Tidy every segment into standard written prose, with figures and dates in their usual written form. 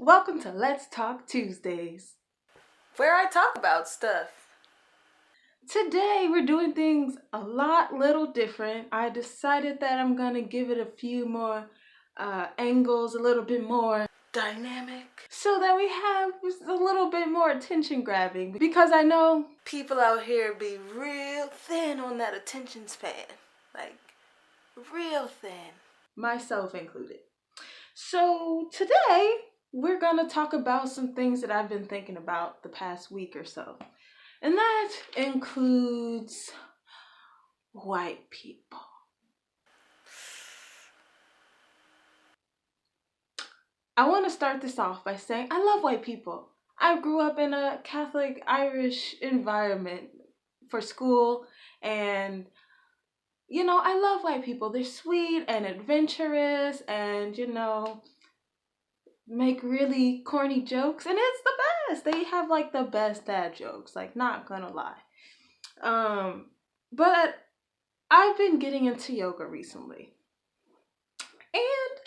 Welcome to Let's Talk Tuesdays. Where I talk about stuff. Today we're doing things a little different. I decided that I'm gonna give it a few more angles, a little bit more Dynamic. so that we have a little bit more attention grabbing, because I know People out here be real thin on that attention span. Like, real thin. myself included. So today we're gonna talk about some things that I've been thinking about the past week or so. And that includes white people. I want to start this off by saying I love white people. I grew up in a Catholic Irish environment for school, and I love white people. They're sweet and adventurous and, make really corny jokes, and it's the best. They have like the best dad jokes, like, not gonna lie. But I've been getting into yoga recently. And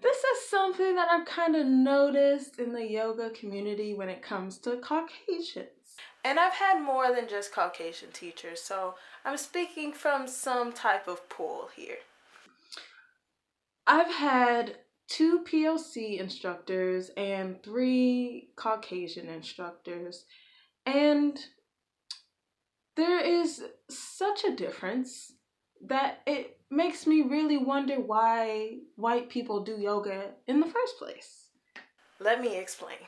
this is something that I've kind of noticed in the yoga community when it comes to Caucasians. And I've had more than just Caucasian teachers, so I'm speaking from some type of pool here. I've had 2 POC instructors and 3 Caucasian instructors, and there is such a difference that it makes me really wonder why white people do yoga in the first place. Let me explain.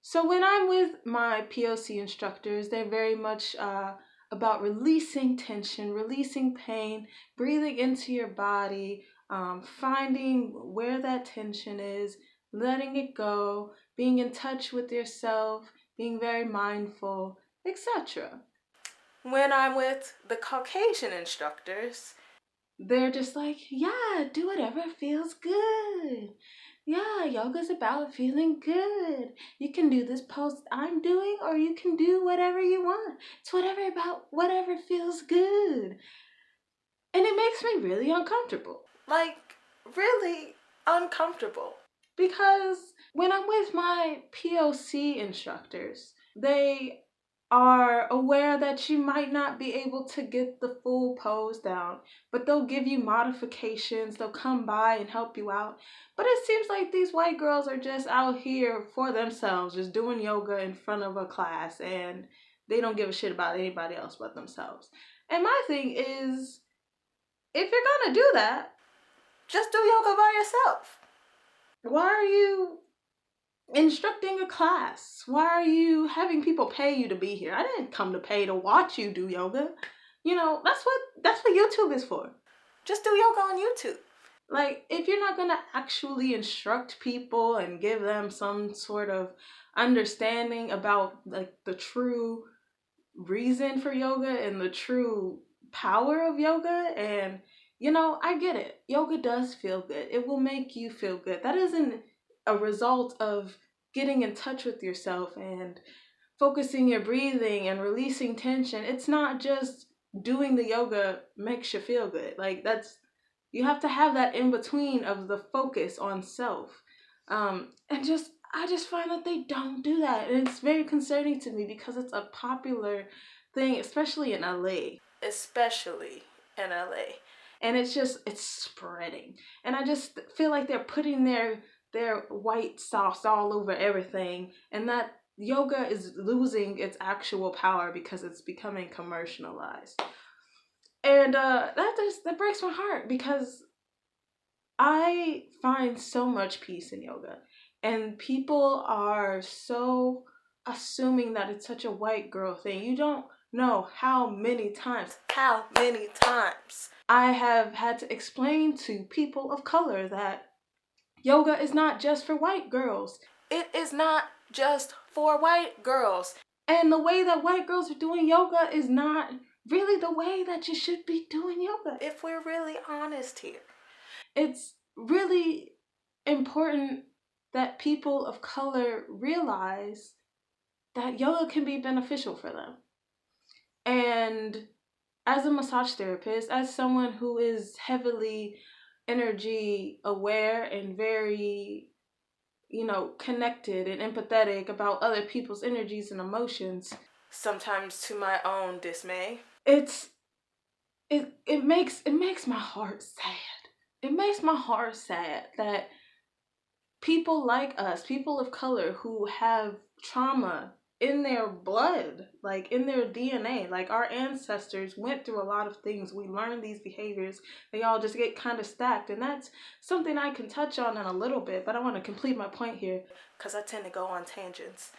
So when I'm with my POC instructors, they're very much about releasing tension, releasing pain, breathing into your body, finding where that tension is, letting it go, being in touch with yourself, being very mindful, etc. When I'm with the Caucasian instructors, They're just like, yeah, do whatever feels good. Yeah, yoga's about feeling good. You can do this pose I'm doing, or you can do whatever you want. It's whatever about whatever feels good. And it makes me really uncomfortable. like, really uncomfortable. Because when I'm with my POC instructors, they are aware that you might not be able to get the full pose down, but they'll give you modifications, they'll come by and help you out. But it seems like these white girls are just out here for themselves, just doing yoga in front of a class, and they don't give a shit about anybody else but themselves. And my thing is, if you're gonna do that, Just do yoga by yourself. why are you instructing a class? Why are you having people pay you to be here? I didn't come to pay to watch you do yoga. That's what YouTube is for. Just do yoga on YouTube. Like, if you're not gonna actually instruct people and give them some sort of understanding about like the true reason for yoga and the true power of yoga, and I get it. Yoga does feel good. It will make you feel good. That isn't a result of getting in touch with yourself and focusing your breathing and releasing tension. It's not just doing the yoga makes you feel good. Like, you have to have that in between of the focus on self. And I just find that they don't do that. And it's very concerning to me because it's a popular thing, especially in LA. Especially in LA. And it's spreading. And I just feel like they're putting their white sauce all over everything, and that yoga is losing its actual power because it's becoming commercialized. And that breaks my heart, because I find so much peace in yoga, and people are so assuming that it's such a white girl thing. You don't know how many times I have had to explain to people of color that yoga is not just for white girls. It is not just for white girls. And the way that white girls are doing yoga is not really the way that you should be doing yoga. If we're really honest here, it's really important that people of color realize that yoga can be beneficial for them. And as a massage therapist, as someone who is heavily energy aware and very connected and empathetic about other people's energies and emotions. Sometimes to my own dismay. It makes my heart sad. It makes my heart sad that people like us, people of color who have trauma in their blood, like in their DNA, like our ancestors went through a lot of things. We learn these behaviors. They all just get kind of stacked. And that's something I can touch on in a little bit, but I want to complete my point here. Because I tend to go on tangents.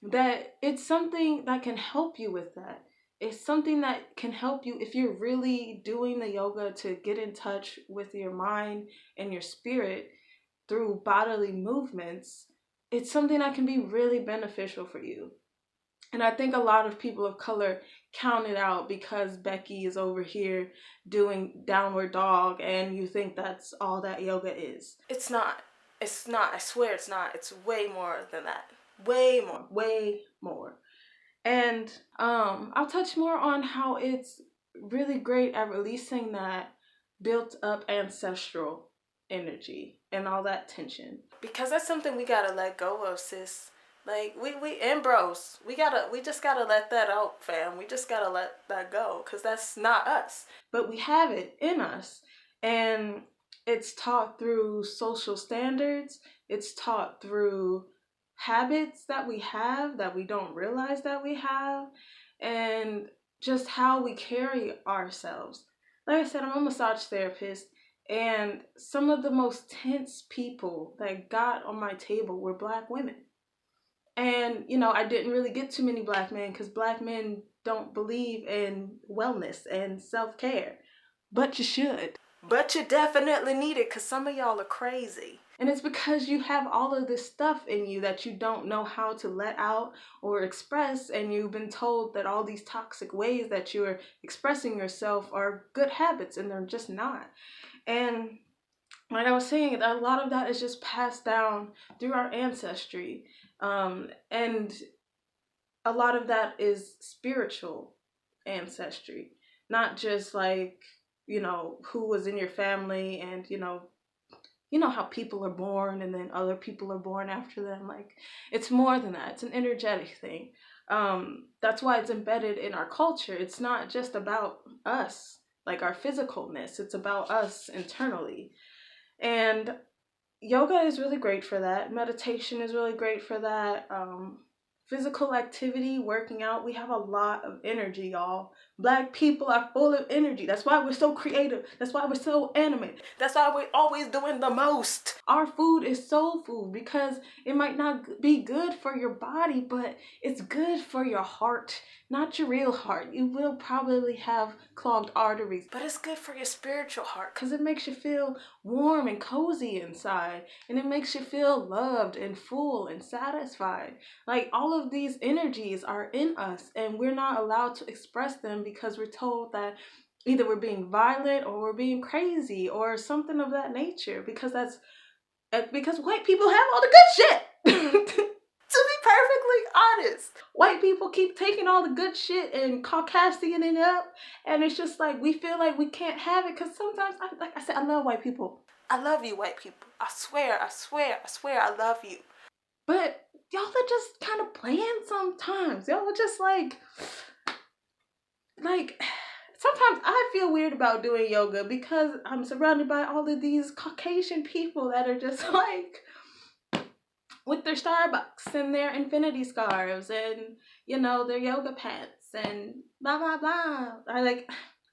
That it's something that can help you with that. It's something that can help you if you're really doing the yoga to get in touch with your mind and your spirit through bodily movements. It's something that can be really beneficial for you. And I think a lot of people of color count it out because Becky is over here doing downward dog and you think that's all that yoga is. It's not. It's not. I swear it's not. It's way more than that. Way more. Way more. And I'll touch more on how it's really great at releasing that built up ancestral energy and all that tension. Because that's something we gotta let go of, sis. Like we and bros, we just gotta let that out, fam. We just gotta let that go, cause that's not us. But we have it in us, and it's taught through social standards. It's taught through habits that we have that we don't realize that we have, and just how we carry ourselves. Like I said, I'm a massage therapist, and some of the most tense people that got on my table were Black women. And, I didn't really get too many Black men because Black men don't believe in wellness and self-care. But you should. But you definitely need it because some of y'all are crazy. And it's because you have all of this stuff in you that you don't know how to let out or express, and you've been told that all these toxic ways that you're expressing yourself are good habits, and they're just not. And like I was saying, a lot of that is just passed down through our ancestry. And a lot of that is spiritual ancestry, not just like, who was in your family and, how people are born and then other people are born after them. Like, it's more than that. It's an energetic thing. That's why it's embedded in our culture. It's not just about us, like our physicalness. It's about us internally. And yoga is really great for that. Meditation is really great for that. Physical activity, working out, we have a lot of energy, y'all. Black people are full of energy. That's why we're so creative. That's why we're so animated. That's why we're always doing the most. Our food is soul food because it might not be good for your body, but it's good for your heart, not your real heart. You will probably have clogged arteries, but it's good for your spiritual heart because it makes you feel warm and cozy inside, and it makes you feel loved and full and satisfied. Like, all of these energies are in us, and we're not allowed to express them because we're told that either we're being violent or we're being crazy or something of that nature, because white people have all the good shit. To be perfectly honest, white people keep taking all the good shit and Caucasian it up, and it's just like we feel like we can't have it, because sometimes, like I said, I love white people. I love you, white people. I swear, I love you. But y'all are just kind of playing sometimes. Y'all are just like sometimes I feel weird about doing yoga because I'm surrounded by all of these Caucasian people that are just like with their Starbucks and their infinity scarves and, their yoga pants and blah, blah, blah.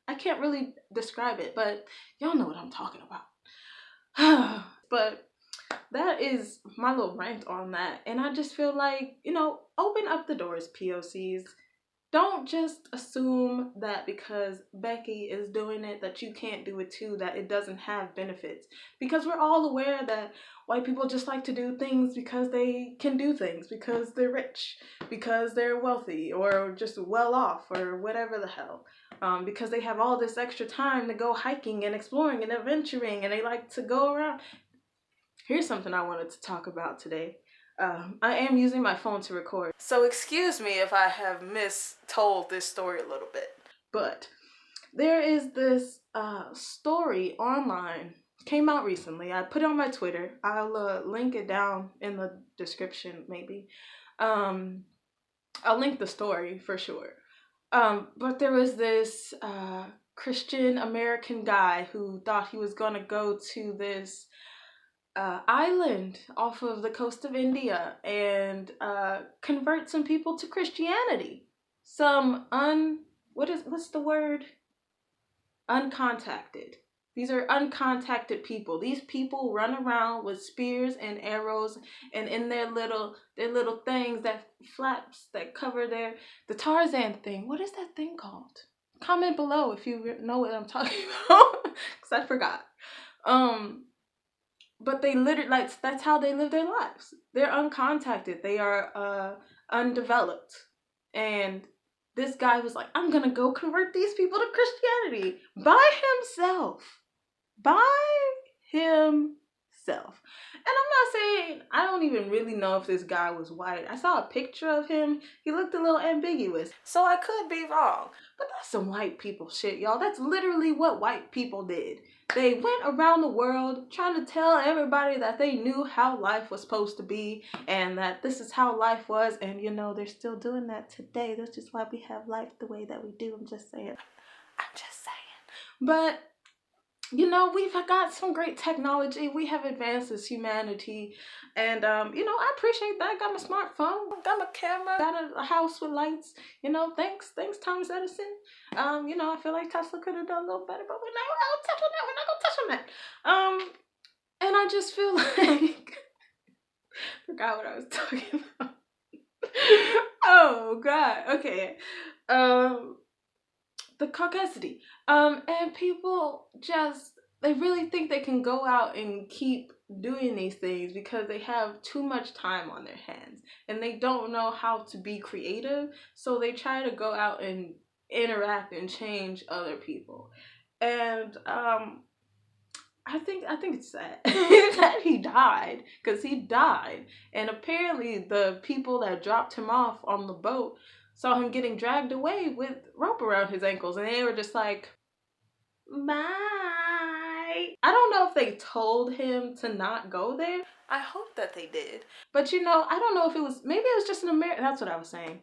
I can't really describe it, but y'all know what I'm talking about. But that is my little rant on that. And I just feel like, open up the doors, POCs. Don't just assume that because Becky is doing it that you can't do it too, that it doesn't have benefits. Because we're all aware that white people just like to do things because they can do things, because they're rich, because they're wealthy, or just well off, or whatever the hell. Because they have all this extra time to go hiking and exploring and adventuring, and they like to go around. Here's something I wanted to talk about today. I am using my phone to record. So excuse me if I have mistold this story a little bit. But there is this story online came out recently. I put it on my Twitter. I'll link it down in the description, maybe. Um, I'll link the story for sure. But there was this Christian American guy who thought he was gonna go to this island off of the coast of India and convert some people to Christianity. Some what's the word? Uncontacted. These are uncontacted people. These people run around with spears and arrows, and in their little things that flaps that cover the Tarzan thing. What is that thing called? Comment below if you know what I'm talking about, because I forgot. But they literally, like, that's how they live their lives. They're uncontacted. They are undeveloped, and this guy was like, I'm gonna go convert these people to Christianity by himself. By himself. And I'm not saying, I don't even really know if this guy was white. I saw a picture of him. He looked a little ambiguous. So I could be wrong. But that's some white people shit, y'all. That's literally what white people did. They went around the world trying to tell everybody that they knew how life was supposed to be and that this is how life was. And, you know, they're still doing that today. That's just why we have life the way that we do. I'm just saying. But, you know, we've got some great technology. We have advanced as humanity. And, you know, I appreciate that. I got my smartphone. Got my camera. Got a house with lights. You know, thanks Thomas Edison. You know, I feel like Tesla could have done a little better, but we're not gonna touch on that. We're not gonna touch on that. And I just feel like forgot what I was talking about. Oh God. Okay. The caucasity. And people just, they really think they can go out and keep doing these things because they have too much time on their hands and they don't know how to be creative, so they try to go out and interact and change other people. And I think it's sad that he died, because he died, and apparently the people that dropped him off on the boat saw him getting dragged away with rope around his ankles, and they were just like, bye. I don't know if they told him to not go there. I hope that they did. But, you know, I don't know if it was, maybe it was just an American, that's what I was saying.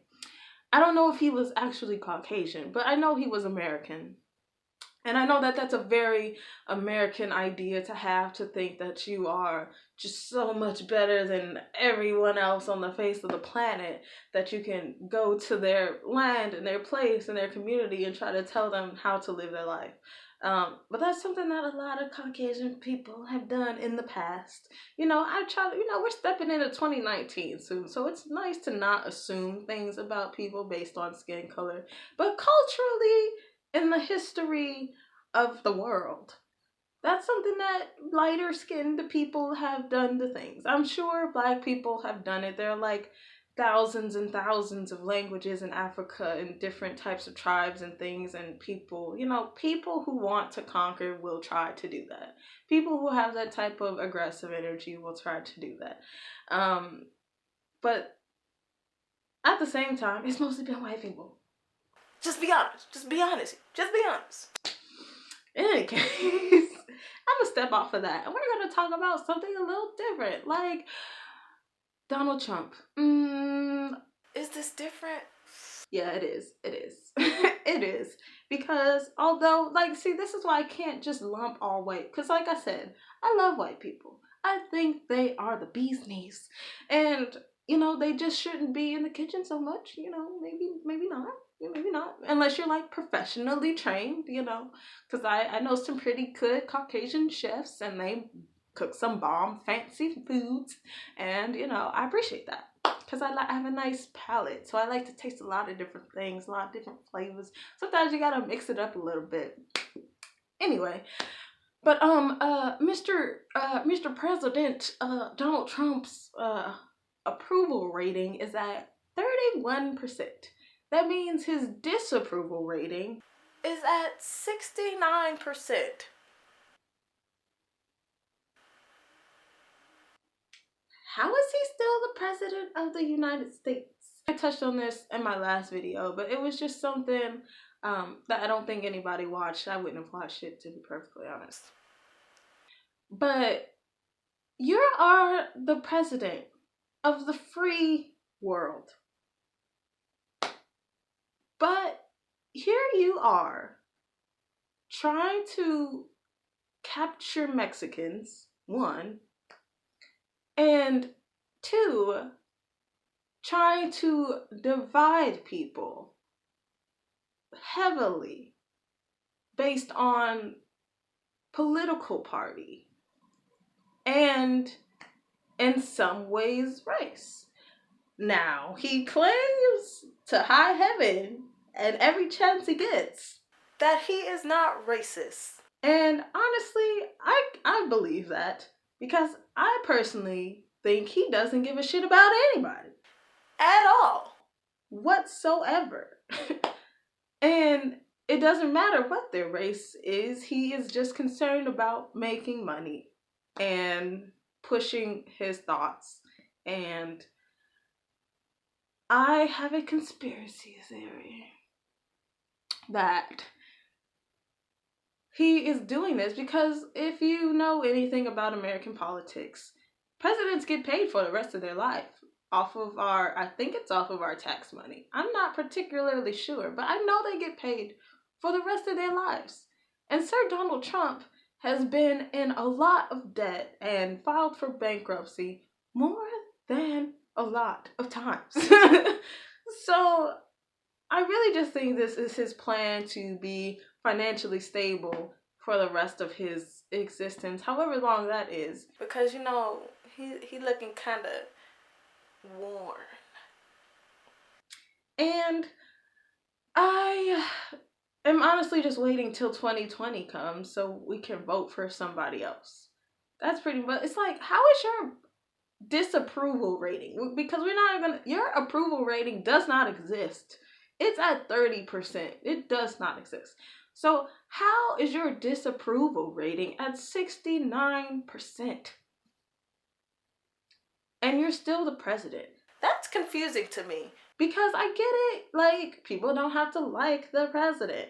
I don't know if he was actually Caucasian, but I know he was American. And I know that that's a very American idea to have, to think that you are just so much better than everyone else on the face of the planet, that you can go to their land and their place and their community and try to tell them how to live their life. But that's something that a lot of Caucasian people have done in the past. You know, we're stepping into 2019 soon, so it's nice to not assume things about people based on skin color. But culturally, in the history of the world, that's something that lighter skinned people have done to things. I'm sure Black people have done it. There are like thousands and thousands of languages in Africa and different types of tribes and things, and people, you know, people who want to conquer will try to do that. People who have that type of aggressive energy will try to do that. But at the same time, it's mostly been white people. Just be honest. Just be honest. Just be honest. In any case, I'm gonna step off of that, and we're gonna talk about something a little different, like Donald Trump. Is this different? Yeah, it is. It is. It is. Because although, like, see, this is why I can't just lump all white. Because, like I said, I love white people. I think they are the bee's knees, and you know, they just shouldn't be in the kitchen so much. You know, maybe not. Maybe not, unless you're like professionally trained, you know, because I know some pretty good Caucasian chefs and they cook some bomb fancy foods, and you know, I appreciate that because I have a nice palate, so I like to taste a lot of different things, a lot of different flavors. Sometimes you gotta mix it up a little bit. Anyway, but Mr. President Donald Trump's approval rating is at 31%. That means his disapproval rating is at 69%. How is he still the president of the United States? I touched on this in my last video, but it was just something that I don't think anybody watched. I wouldn't have watched it, to be perfectly honest. But you are the president of the free world. But here you are trying to capture Mexicans, one, and two, trying to divide people heavily based on political party and in some ways race. Now, he claims to high heaven and every chance he gets. That he is not racist. And honestly, I believe that because I personally think he doesn't give a shit about anybody. At all. Whatsoever. And it doesn't matter what their race is, he is just concerned about making money and pushing his thoughts. And I have a conspiracy theory that he is doing this because if you know anything about American politics, presidents get paid for the rest of their life off of I think it's off of our tax money. I'm not particularly sure, but I know they get paid for the rest of their lives. And Sir Donald Trump has been in a lot of debt and filed for bankruptcy more than a lot of times. So I really just think this is his plan to be financially stable for the rest of his existence, however long that is. Because he looking kind of worn. And I am honestly just waiting till 2020 comes so we can vote for somebody else. That's pretty much. It's like, how is your disapproval rating? Because we're not gonna. Your approval rating does not exist. It's at 30%. It does not exist. So how is your disapproval rating at 69%? And you're still the president. That's confusing to me. Because I get it. Like, people don't have to like the president.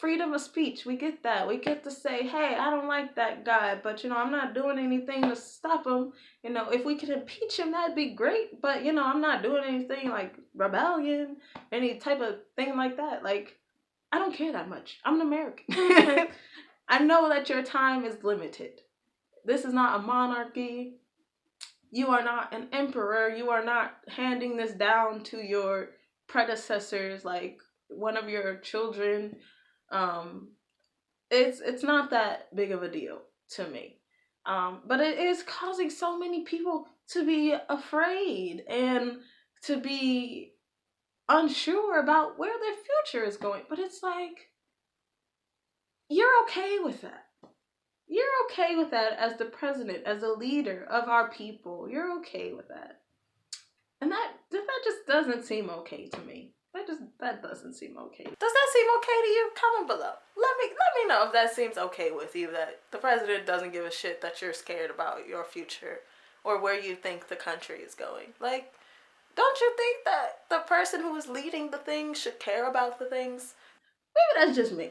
Freedom of speech. We get that. We get to say, hey, I don't like that guy, but I'm not doing anything to stop him. If we could impeach him, that'd be great. But I'm not doing anything like rebellion, any type of thing like that. Like, I don't care that much. I'm an American. I know that your time is limited. This is not a monarchy. You are not an emperor. You are not handing this down to your predecessors like one of your children. It's not that big of a deal to me. But it is causing so many people to be afraid and to be unsure about where their future is going. But it's like, you're okay with that. You're okay with that as the president, as a leader of our people. You're okay with that. And that just doesn't seem okay to me. That doesn't seem okay. Does that seem okay to you? Comment below. Let me know if that seems okay with you, that the president doesn't give a shit that you're scared about your future or where you think the country is going. Like, don't you think that the person who is leading the thing should care about the things? Maybe that's just me.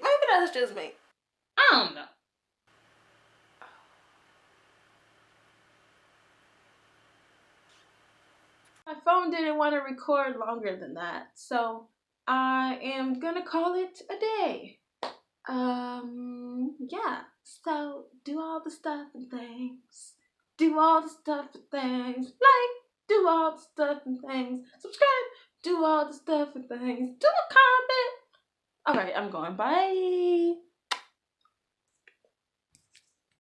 I don't know. My phone didn't want to record longer than that, so I am gonna call it a day. Yeah. So do all the stuff and things. Do all the stuff and things. Like, do all the stuff and things. Subscribe. Do all the stuff and things. Do a comment. All right, I'm going. Bye.